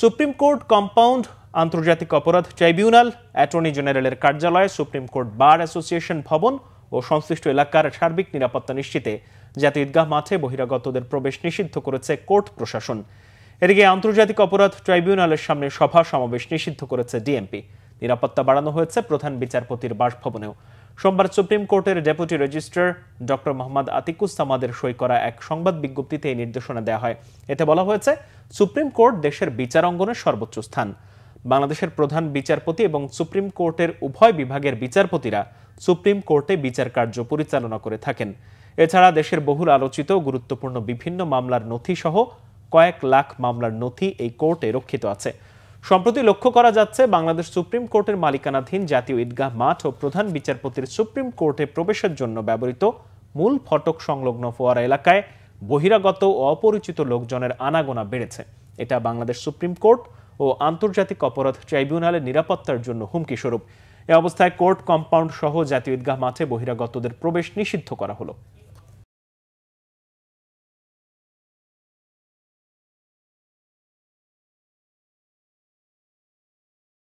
Supreme court compound, আন্তর্জাতিক অপরাধ tribunal, attorney জেনারেলের কার্যালয়, সুপ্রিম কোর্ট বার অ্যাসোসিয়েশন ভবন ও সংশ্লিষ্ট এলাকার সার্বিক নিরাপত্তা নিশ্চিতে জাতীয় ঈদগাহ মাঠে বহিরাগতদের প্রবেশ নিষিদ্ধ করেছে কোর্ট প্রশাসন। এদিকে আন্তর্জাতিক অপরাধ ট্রাইব্যুনালের সামনে সভা সমাবেশ নিষিদ্ধ করেছে ডিএমপি। নিরাপত্তা বাড়ানো হয়েছে প্রধান বিচারপতির বাসভবনেও। সোমবার সুপ্রিম কোর্টের ডেপুটি রেজিস্ট্রার ডক্টর মোহাম্মদ আতিকুজ্জামানের সই করা এক সংবাদ বিজ্ঞপ্তিতে এই নির্দেশনা দেওয়া হয়। এতে বলা হয়েছে, সুপ্রিম কোর্ট দেশের বিচার অঙ্গনের সর্বোচ্চ স্থান। বাংলাদেশের প্রধান বিচারপতি এবং সুপ্রিম কোর্টের উভয় বিভাগের বিচারপতিরা সুপ্রিম কোর্টে বিচার কার্য পরিচালনা করে থাকেন। এছাড়া দেশের বহুল আলোচিত গুরুত্বপূর্ণ বিভিন্ন মামলার নথি সহ কয়েক লাখ মামলার নথি এই কোর্টে রক্ষিত আছে। সম্প্রতি লক্ষ্য করা যাচ্ছে, বাংলাদেশ সুপ্রিম কোর্টের মালিকানাধীন জাতীয় ঈদগাহ মাঠ ও প্রধান বিচারপতির সুপ্রিম কোর্টে প্রবেশের জন্য ব্যবহৃত মূল ফটক সংলগ্ন ফোয়ারা এলাকায় বহিরাগত ও অপরিচিত লোকজনের আনাগোনা বেড়েছে। এটা বাংলাদেশ সুপ্রিম কোর্ট ও আন্তর্জাতিক অপরাধ ট্রাইব্যুনালের নিরাপত্তার জন্য হুমকি স্বরূপ। এ অবস্থায় কোর্ট কম্পাউন্ড সহ জাতীয় ঈদগাহ মাঠে বহিরাগতদের প্রবেশ নিষিদ্ধ করা হলো।